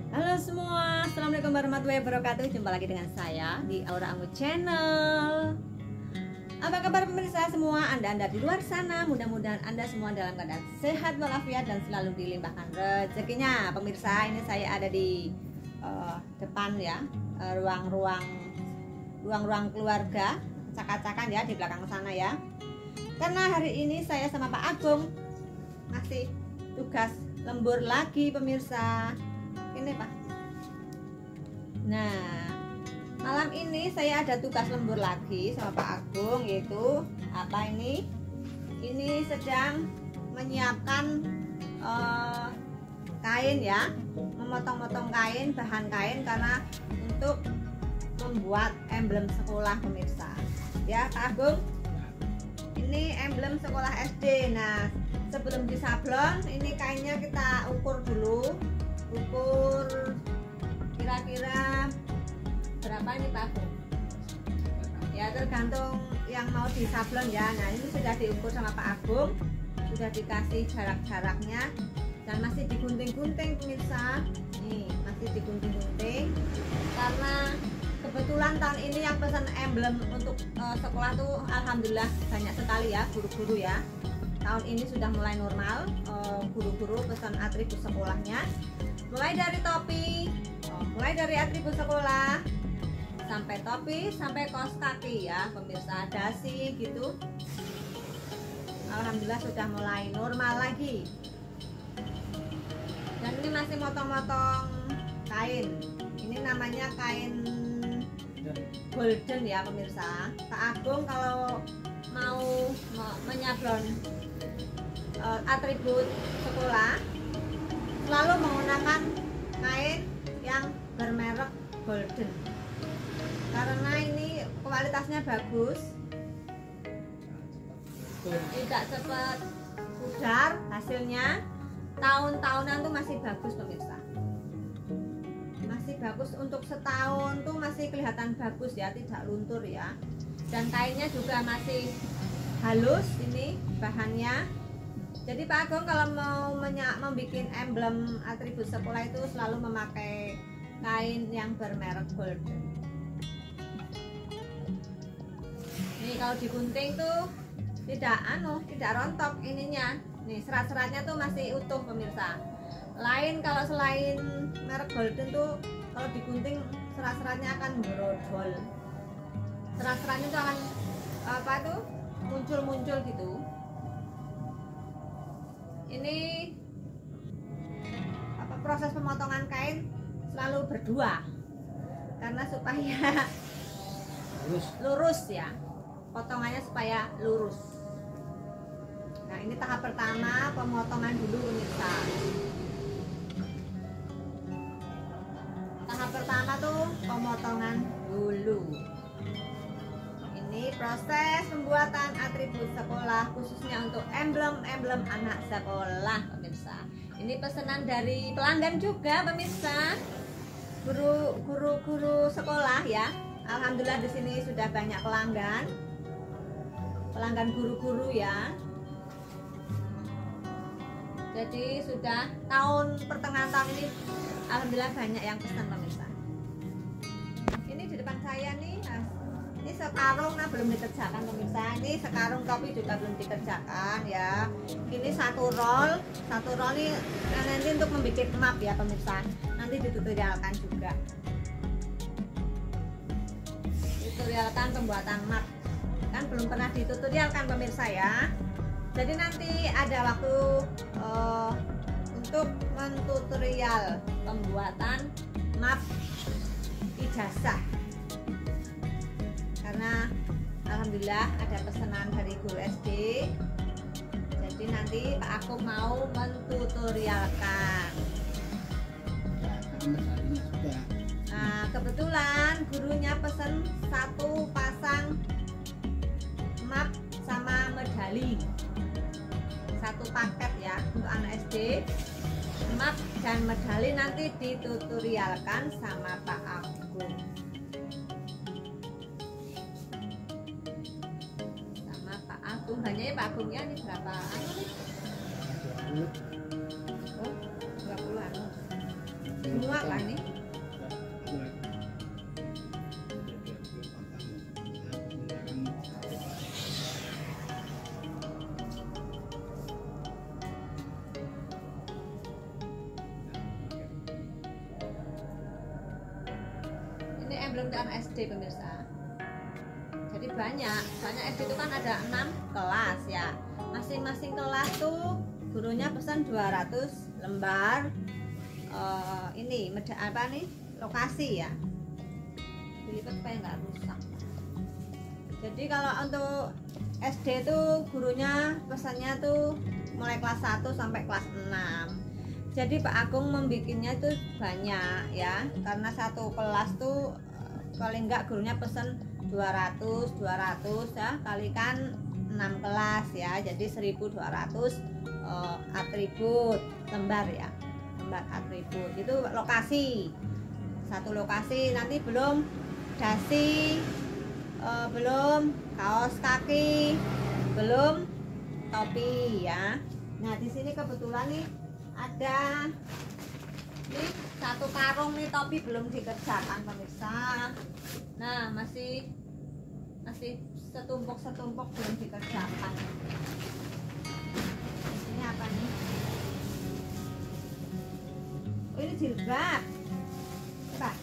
Halo semua, assalamualaikum warahmatullahi wabarakatuh. Jumpa lagi dengan saya di Aura Anggun Channel. Apa kabar pemirsa semua? Anda di luar sana, mudah-mudahan Anda semua dalam keadaan sehat walafiat dan selalu dilimpahkan rezekinya. Pemirsa, ini saya ada di depan ya, ruang-ruang keluarga, cak-cakan ya di belakang sana ya. Karena hari ini saya sama Pak Agung masih tugas lembur lagi pemirsa. Ini Pak. Nah, malam ini saya ada tugas lembur lagi sama Pak Agung, yaitu apa ini? Ini sedang menyiapkan kain ya, memotong-motong kain, bahan kain karena untuk membuat emblem sekolah pemirsa. Ya Pak Agung, ini emblem sekolah SD. Nah, sebelum disablon, ini kainnya kita ukur dulu. Ukur kira-kira berapa ini Pak Agung? Ya tergantung yang mau disablon ya. Nah ini sudah diukur sama Pak Agung, sudah dikasih jarak-jaraknya dan masih digunting-gunting pemirsa. Nih masih digunting-gunting karena kebetulan tahun ini yang pesan emblem untuk sekolah tuh alhamdulillah banyak sekali ya guru-guru ya. Tahun ini sudah mulai normal, guru-guru pesan atribut sekolahnya. Mulai dari topi, mulai dari atribut sekolah, sampai topi, sampai kaos kaki ya pemirsa, dasi gitu. Alhamdulillah sudah mulai normal lagi. Dan ini masih motong-motong kain. Ini namanya kain golden ya pemirsa. Pak Agung kalau mau menyablon atribut sekolah selalu menggunakan kain yang bermerek golden karena ini kualitasnya bagus, tidak cepat pudar, hasilnya tahun-tahunan tuh masih bagus pemirsa, masih bagus untuk setahun tuh masih kelihatan bagus ya, tidak luntur ya. Dan kainnya juga masih halus, ini bahannya. Jadi Pak Agung kalau mau membuat emblem atribut sekolah itu selalu memakai kain yang bermerek golden. Nih kalau digunting tuh tidak rontok ininya. Nih serat-seratnya tuh masih utuh pemirsa. Lain kalau selain merek golden tuh kalau digunting serat-seratnya akan berodol. Serat-seratnya tuh akan apa tuh muncul-muncul gitu. Ini proses pemotongan kain selalu berdua karena supaya lurus ya, potongannya supaya lurus. Nah ini tahap pertama, pemotongan dulu pemirsa. Tahap pertama tuh pemotongan dulu. Ini proses pembuatan atribut sekolah khususnya untuk emblem-emblem anak sekolah pemirsa. Ini pesanan dari pelanggan juga pemirsa, guru-guru sekolah ya. Alhamdulillah di sini sudah banyak pelanggan guru-guru ya. Jadi sudah pertengahan tahun ini alhamdulillah banyak yang pesan pemirsa. Ini di depan saya nih. Ini sekarung belum dikerjakan pemirsa. Ini sekarung topi juga belum dikerjakan ya. Ini satu roll ini nanti untuk membuat map ya pemirsa. Nanti ditutorialkan juga. Tutorialkan pembuatan map. Kan belum pernah ditutorialkan pemirsa ya. Jadi nanti ada waktu untuk mentutorial pembuatan map ijazah. Karena alhamdulillah ada pesanan dari guru SD, jadi nanti Pak Agung mau mentutorialkan. Nah kebetulan gurunya pesan satu pasang map sama medali, satu paket ya untuk anak SD. Map dan medali nanti ditutorialkan sama Pak Agung. Banyak ya Pak Agungnya ini berapa? Oh, 20-an. Semua kan ini. Ini emblem dan SD pemirsa. Jadi banyak SD itu kan ada 6 kelas ya. Masing-masing kelas tuh gurunya pesan 200 lembar ini apa nih lokasi ya, dilipat supaya nggak rusak. Jadi kalau untuk SD tuh gurunya pesannya tuh mulai kelas 1 sampai kelas 6. Jadi Pak Agung membikinnya tuh banyak ya, karena satu kelas tuh paling nggak gurunya pesan 200 ya, kalikan 6 kelas ya, jadi 1200 atribut lembar ya, lembar atribut itu lokasi. Satu lokasi, nanti belum dasi, belum kaos kaki, belum topi ya. Nah di sini kebetulan nih ada nih satu karung nih topi belum dikerjakan pemirsa. Nah masih setumpuk belum dikerjakan. Ini apa nih? Oh ini jilbab. Coba.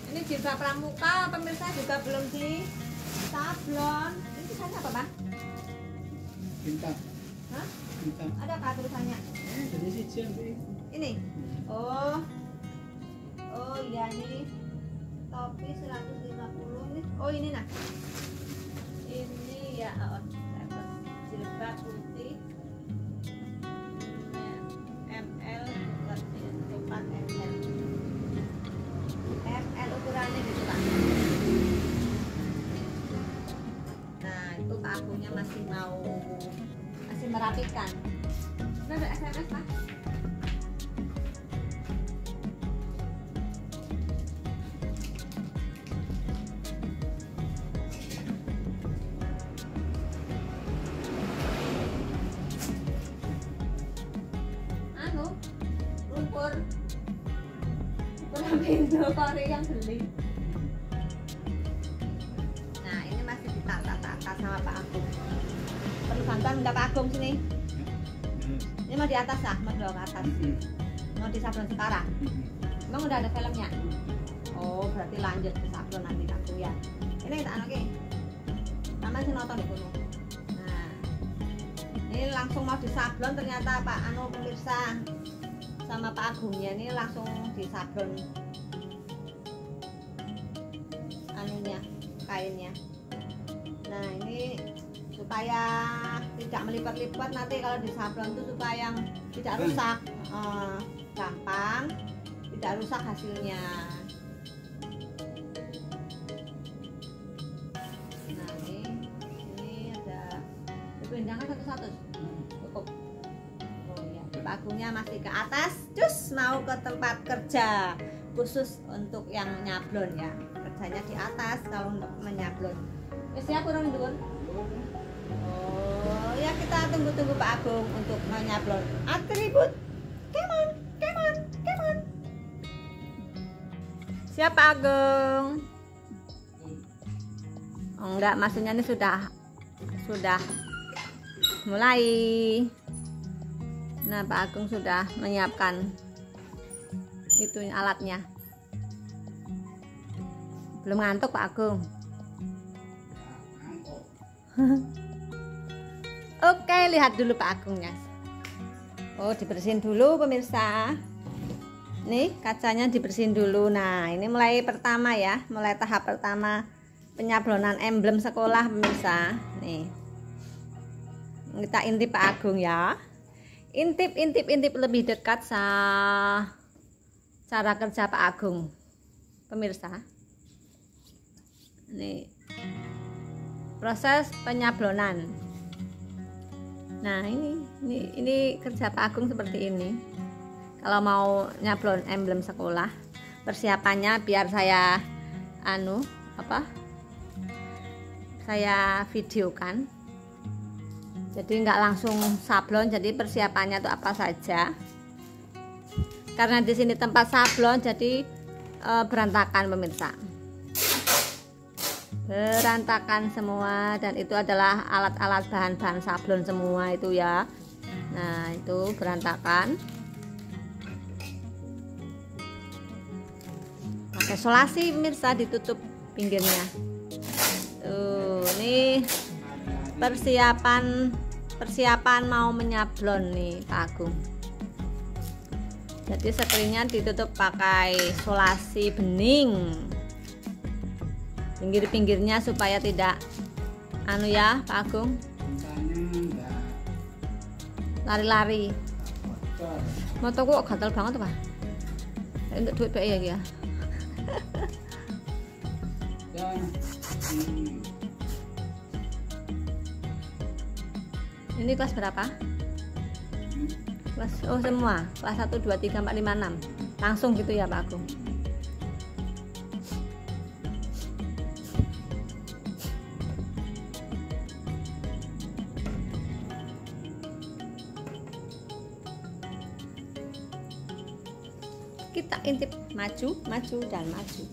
Ini jilbab pramuka pemirsa, juga belum di sablon. Ini tulisannya apa Bang? Bintang. Hah? Bintang. Ada apa tulisannya? Jadi si jam Ini. Oh iya ini topi 150 nih. Oh ini nah. Ini ya jilbab putih ML bukan 4 ML ukurannya gitu Pak. Nah itu Pak Agungnya masih merapikan. Nah, ada SMS Pak. Lumpur pintu kori yang beli. Nah ini masih ditata-tata sama Pak Agung. Perlu bantuan enggak Pak Agung sini? Ini mau di atas lah, mau dibawa ke atas. Mau di sablon sekarang. Emang udah ada filmnya? Oh berarti lanjut ke sablon nanti aku ya. Ini kita anaknya taman sih nonton di gunung. Nah ini langsung mau disablon ternyata Pak pemirsa sama Pak Agungnya ini langsung disablon anunya, kainnya. Nah ini supaya tidak melipat-lipat nanti kalau disablon itu supaya tidak rusak, gampang tidak rusak hasilnya. Nah ini ada bendangan satu-satu cukup. Pak Agungnya masih ke atas, terus mau ke tempat kerja khusus untuk yang nyablon ya, kerjanya di atas kalau untuk menyablon. Siap kurang dulu. Oh ya kita tunggu Pak Agung untuk menyablon atribut. Come on. Siap Pak Agung. Oh, enggak, maksudnya ini sudah mulai. Nah Pak Agung sudah menyiapkan itu alatnya. Belum ngantuk Pak Agung? Oke, lihat dulu Pak Agungnya. Oh dibersihin dulu pemirsa. Nih kacanya dibersihin dulu. Nah ini mulai pertama ya, mulai tahap pertama penyablonan emblem sekolah pemirsa. Nih kita intip Pak Agung ya. Intip lebih dekat cara kerja Pak Agung pemirsa. Ini proses penyablonan. Nah ini kerja Pak Agung seperti ini. Kalau mau nyablon emblem sekolah, persiapannya biar saya saya videokan. Jadi nggak langsung sablon, jadi persiapannya itu apa saja. Karena di sini tempat sablon jadi berantakan pemirsa. Berantakan semua, dan itu adalah alat-alat bahan-bahan sablon semua itu ya. Nah, itu berantakan. Pakai solasi pemirsa, ditutup pinggirnya. Tuh, ini persiapan mau menyablon nih Pak Agung. Jadi sekelinya ditutup pakai solasi bening. Pinggir-pinggirnya supaya tidak anu ya Pak Agung, lari-lari. Motor kok gatel banget Pak. Untuk duit baik ya. Ini kelas berapa? Kelas, oh semua kelas 1, 2, 3, 4, 5, 6 langsung gitu ya Pak Agung. Kita intip, maju dan maju,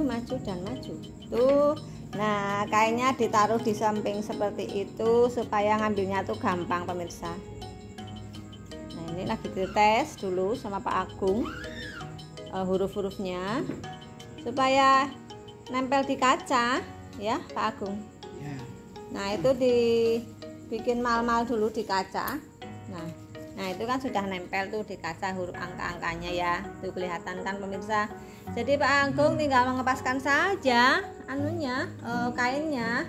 maju dan maju tuh. Nah, kainnya ditaruh di samping seperti itu supaya ngambilnya tuh gampang pemirsa. Nah, ini lagi dites dulu sama Pak Agung huruf-hurufnya supaya nempel di kaca ya Pak Agung. Nah, itu dibikin mal-mal dulu di kaca. Nah, itu kan sudah nempel tuh di kaca huruf angka-angkanya ya. Tuh kelihatan kan pemirsa. Jadi Pak Agung tinggal mengepaskan saja anunya, kainnya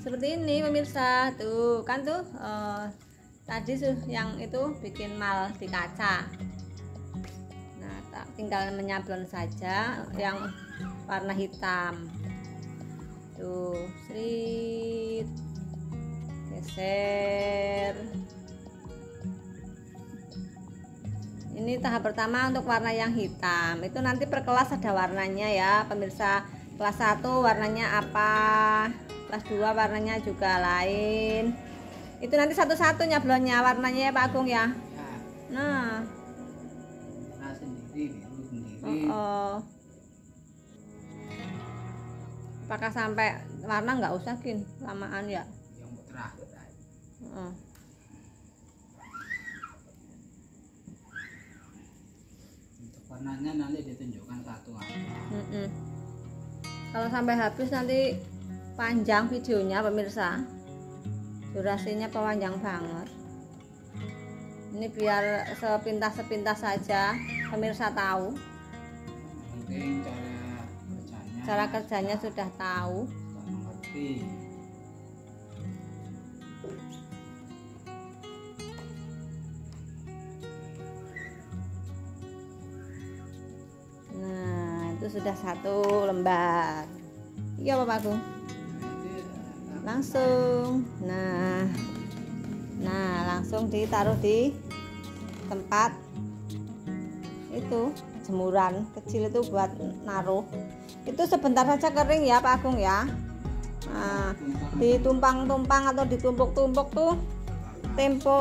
seperti ini pemirsa. Tuh kan tuh tadi yang itu bikin mal di kaca. Nah, tinggal menyablon saja yang warna hitam. Tuh, srit, geser. Ini tahap pertama untuk warna yang hitam. Itu nanti per kelas ada warnanya ya pemirsa. Kelas 1 warnanya apa, kelas 2 warnanya juga lain. Itu nanti satu-satu nyablonnya warnanya ya Pak Agung ya. Nah, apakah sampai warna nggak usah kin lamaan ya. Warnanya nanti ditunjukkan satu aja. Kalau sampai habis nanti panjang videonya pemirsa, durasinya panjang banget. Ini biar sepintas-sepintas saja pemirsa tahu. Penting cara kerjanya sudah tahu. Mengerti. Itu sudah 1 lembar. Iya Pak Agung. Langsung. Nah, langsung ditaruh di tempat itu jemuran kecil itu buat naruh. Itu sebentar saja kering ya Pak Agung ya. Nah, ditumpang-tumpang atau ditumpuk-tumpuk tuh tempo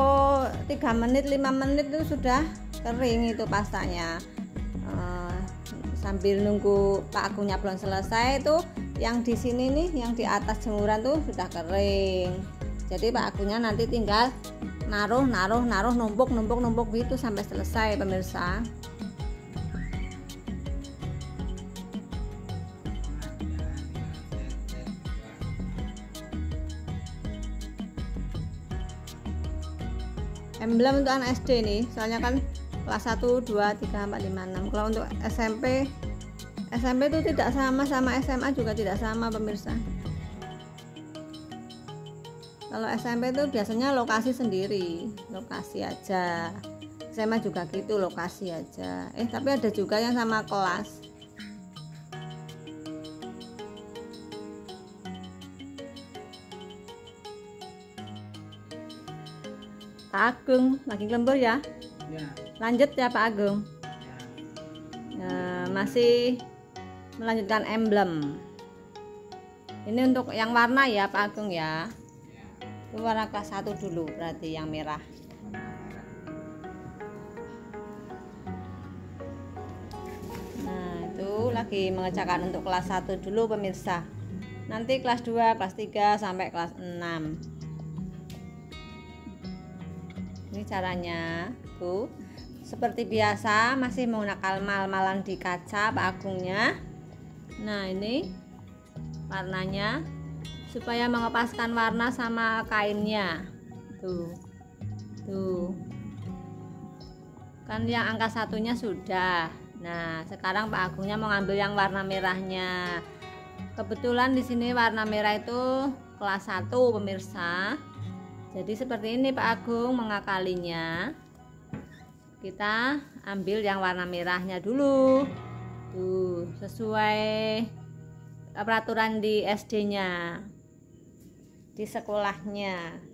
3 menit 5 menit itu sudah kering itu pastanya. Sambil nunggu Pak Agung nyablon selesai tuh yang di sini nih, yang di atas jemuran tuh sudah kering. Jadi Pak Agungnya nanti tinggal naruh numpuk gitu sampai selesai pemirsa. Emblem untuk anak SD nih, soalnya kan kelas 1, 2, 3, 4, 5, 6. Kalau untuk SMP itu tidak sama SMA juga tidak sama pemirsa. Kalau SMP itu biasanya lokasi sendiri, lokasi aja. SMA juga gitu, lokasi aja. Tapi ada juga yang sama kelas. Pak Agung lagi lembur ya. Lanjut ya Pak Agung. Masih melanjutkan emblem. Ini untuk yang warna ya Pak Agung ya. Itu warna kelas 1 dulu berarti yang merah. lagi mengerjakan untuk kelas 1 dulu pemirsa. Nanti kelas 2, kelas 3 sampai kelas 6. Ini caranya, Bu. Seperti biasa masih menggunakan mal-malan di kaca Pak Agungnya. Nah, ini warnanya supaya mengepaskan warna sama kainnya. Tuh. Kan yang angka 1-nya sudah. Nah, sekarang Pak Agungnya mau ngambil yang warna merahnya. Kebetulan di sini warna merah itu kelas 1 pemirsa. Jadi seperti ini Pak Agung mengakalinya. Kita ambil yang warna merahnya dulu. Tuh, sesuai peraturan di SD-nya. Di sekolahnya.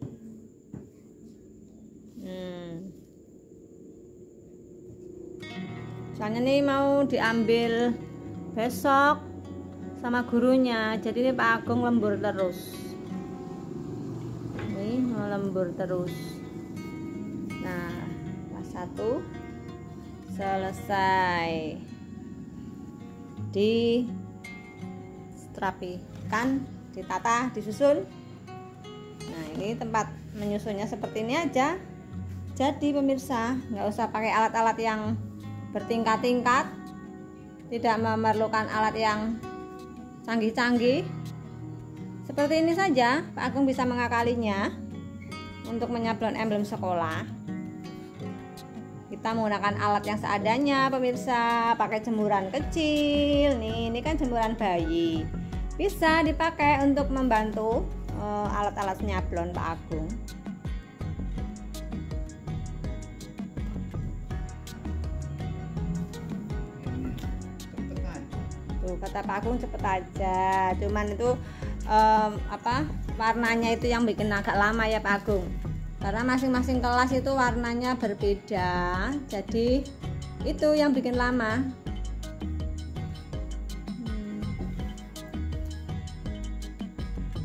Soalnya nih mau diambil besok sama gurunya, jadi ini Pak Agung lembur terus. Ini mau lembur terus. Nah, kelas 1 selesai. Dirapikan, ditata, disusun. Nah, ini tempat menyusunnya seperti ini aja. Jadi pemirsa, nggak usah pakai alat-alat yang bertingkat-tingkat, tidak memerlukan alat yang canggih-canggih. Seperti ini saja Pak Agung bisa mengakalinya untuk menyablon emblem sekolah. Kita menggunakan alat yang seadanya pemirsa, pakai jemuran kecil. Nih, ini kan jemuran bayi. Bisa dipakai untuk membantu alat-alat nyablon Pak Agung. Tuh, kata Pak Agung cepet aja. Cuman itu warnanya itu yang bikin agak lama ya Pak Agung. Karena masing-masing kelas itu warnanya berbeda. Jadi itu yang bikin lama.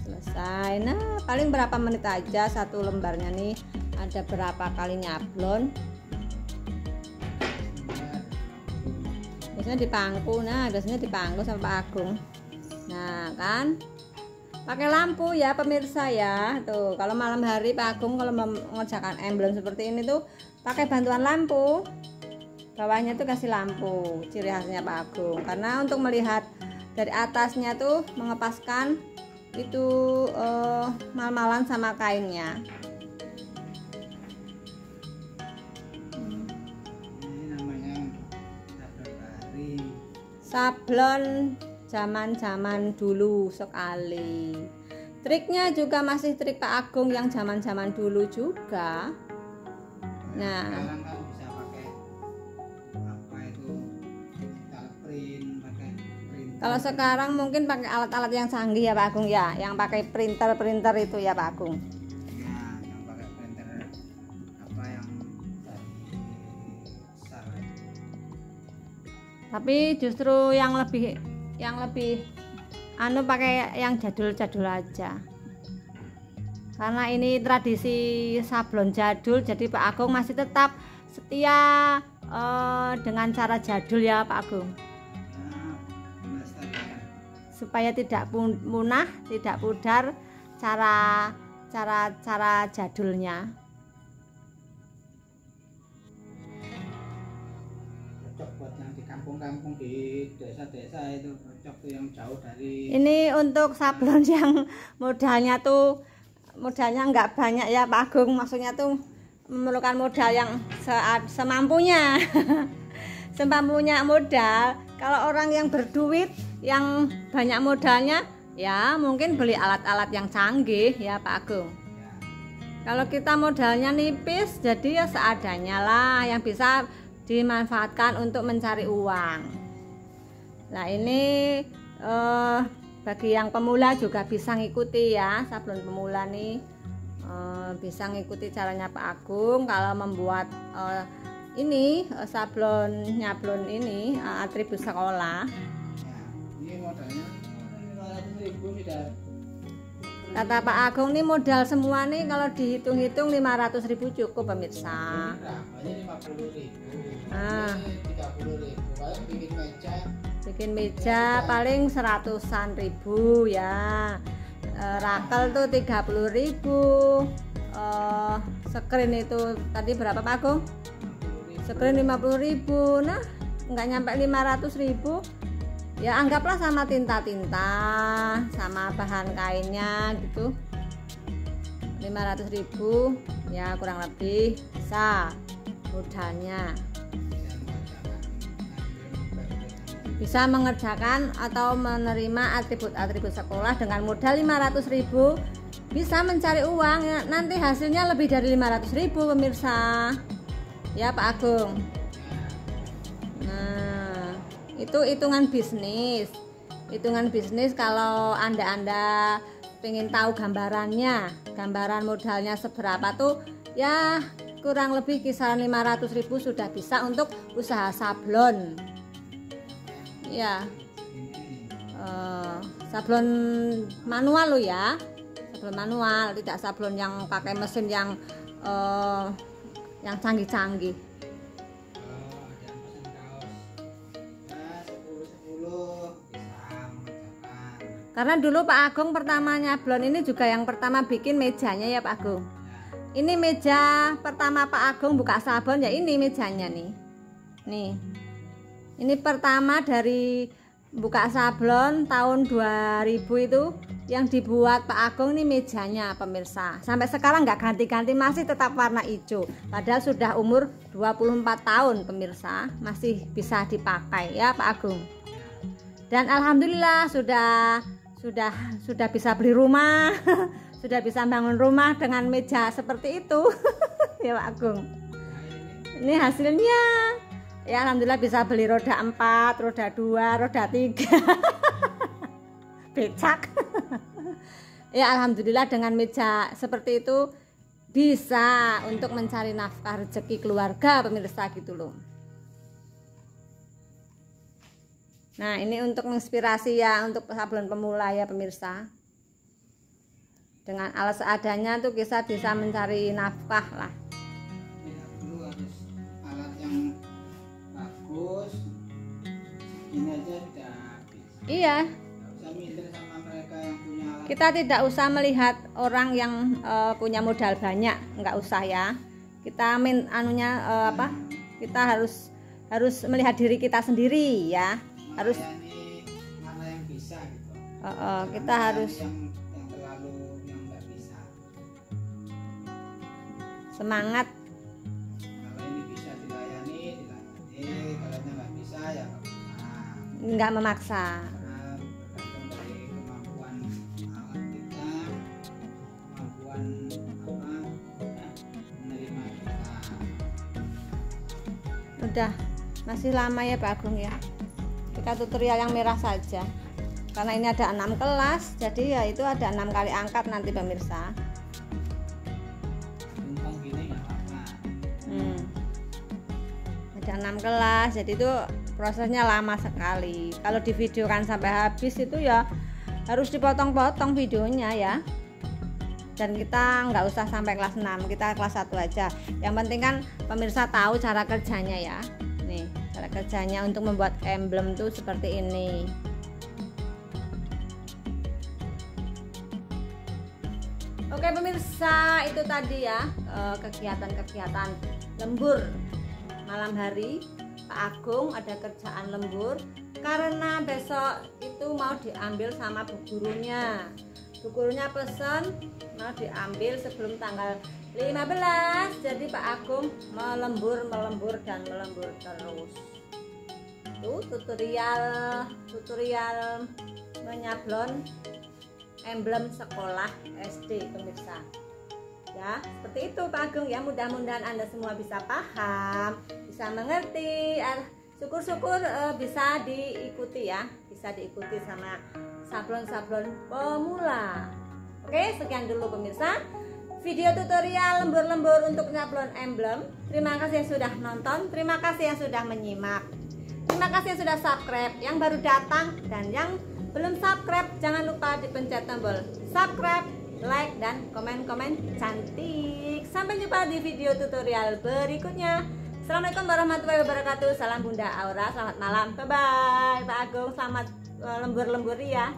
Selesai. Nah, paling berapa menit aja satu lembarnya nih. Ada berapa kali nyablon? Biasanya di pangku. Nah, biasanya di pangku sama Pak Agung. Nah, kan pakai lampu ya pemirsa ya. Tuh, kalau malam hari Pak Agung kalau mengerjakan emblem seperti ini tuh pakai bantuan lampu. Bawahnya tuh kasih lampu, ciri khasnya Pak Agung. Karena untuk melihat dari atasnya tuh mengepaskan itu mal-malan sama kainnya. Ini namanya sablon zaman-zaman dulu sekali. Triknya juga masih trik Pak Agung yang zaman-zaman dulu juga. Nah, sekarang kan bisa pakai apa itu, pakai print. kalau sekarang mungkin pakai alat-alat yang canggih ya Pak Agung ya, yang pakai printer itu ya Pak Agung. Nah, yang pakai printer apa yang dari besar. Tapi justru yang lebih pakai yang jadul-jadul aja. Karena ini tradisi sablon jadul, jadi Pak Agung masih tetap setia dengan cara jadul ya Pak Agung. Supaya tidak punah, tidak pudar cara jadulnya. Cocok buat yang di kampung-kampung, di desa-desa itu cocok tuh, yang jauh dari. Ini untuk sablon yang modalnya nggak banyak ya Pak Agung, maksudnya tuh memerlukan modal yang semampunya. Semampunya modal. Kalau orang yang berduit yang banyak modalnya ya mungkin beli alat-alat yang canggih ya Pak Agung. Kalau kita modalnya nipis, jadi ya seadanya lah yang bisa dimanfaatkan untuk mencari uang. Nah, ini bagi yang pemula juga bisa ngikuti ya, sablon pemula nih bisa ngikuti caranya Pak Agung kalau membuat ini sablon nyablon ini atribut sekolah. Ini modalnya 500.000 sudah. Kata Pak Agung nih modal semua nih kalau dihitung-hitung 500.000 cukup pemirsa. Berapa? Ini 50.000. Ah. Ini 30.000. Kalau bikin meja Bikin meja paling 100-an ribu ya. Rakel tuh 30.000. Screen itu tadi berapa Pak Agung? Screen 50.000. Nah, nggak nyampe 500.000. Ya anggaplah sama tinta-tinta, sama bahan kainnya gitu. 500.000 ya kurang lebih bisa modalnya. Bisa mengerjakan atau menerima atribut-atribut sekolah dengan modal 500.000, bisa mencari uang ya, nanti hasilnya lebih dari 500.000 pemirsa ya Pak Agung. Nah itu hitungan bisnis kalau anda pengen tahu gambaran modalnya seberapa tuh ya kurang lebih kisaran 500.000 sudah bisa untuk usaha sablon ya. Sablon manual lo ya, sablon manual, tidak sablon yang pakai mesin yang canggih-canggih. Karena dulu Pak Agung pertama nyablon ini juga yang pertama bikin mejanya ya Pak Agung. Ini meja pertama Pak Agung buka sablon ya, ini mejanya nih. Nih. Ini pertama dari buka sablon tahun 2000 itu yang dibuat Pak Agung, ini mejanya pemirsa. Sampai sekarang nggak ganti-ganti, masih tetap warna hijau. Padahal sudah umur 24 tahun pemirsa, masih bisa dipakai ya Pak Agung. Dan alhamdulillah sudah bisa beli rumah, sudah bisa bangun rumah dengan meja seperti itu ya Pak Agung. Ini hasilnya ya alhamdulillah bisa beli roda 4, roda 2, roda 3 becak ya alhamdulillah dengan meja seperti itu bisa untuk mencari nafkah rezeki keluarga pemirsa gitu loh. Nah ini untuk menginspirasi ya untuk sablon pemula ya pemirsa. Dengan alat seadanya tuh kita bisa mencari nafkah lah. Ya, perlu harus alat yang bagus. Segini aja sudah habis. Iya. Nggak usah minder sama mereka yang punya alat. Kita tidak usah melihat orang yang punya modal banyak, nggak usah ya. Kita kita harus melihat diri kita sendiri ya. Harus mana yang bisa gitu. Kita harus yang terlalu yang nggak bisa. Semangat. Kalau ini bisa dilayani. Kalau nggak bisa ya nggak memaksa. Karena bergantung dari kemampuan alat kita, kemampuan menerima kita. Udah masih lama ya Pak Agung ya. Kita tutorial yang merah saja karena ini ada 6 kelas, jadi ya itu ada 6 kali angkat nanti pemirsa. Tumpang gini nggak apa-apa. Ada 6 kelas, jadi itu prosesnya lama sekali. Kalau divideokan sampai habis itu ya harus dipotong-potong videonya ya. Dan kita nggak usah sampai kelas 6, kita kelas 1 aja. Yang penting kan pemirsa tahu cara kerjanya ya. Nih cara kerjanya untuk membuat emblem tuh seperti ini. Oke pemirsa, itu tadi ya kegiatan-kegiatan lembur malam hari Pak Agung. Ada kerjaan lembur karena besok itu mau diambil sama bu gurunya. Bu gurunya pesen mau diambil sebelum tanggal 15, jadi Pak Agung melembur dan melembur terus. Tuh tutorial menyablon emblem sekolah SD pemirsa. Ya, seperti itu Pak Agung ya. Mudah-mudahan Anda semua bisa paham, bisa mengerti. Syukur-syukur bisa diikuti ya, bisa diikuti sama sablon-sablon pemula. Oke, sekian dulu pemirsa video tutorial lembur-lembur untuk nyablon emblem. Terima kasih yang sudah nonton, terima kasih yang sudah menyimak, terima kasih yang sudah subscribe, yang baru datang dan yang belum subscribe jangan lupa dipencet tombol subscribe, like dan komen-komen cantik. Sampai jumpa di video tutorial berikutnya. Assalamualaikum warahmatullahi wabarakatuh. Salam Bunda Aura, selamat malam, bye bye. Pak Agung, selamat lembur-lembur ya.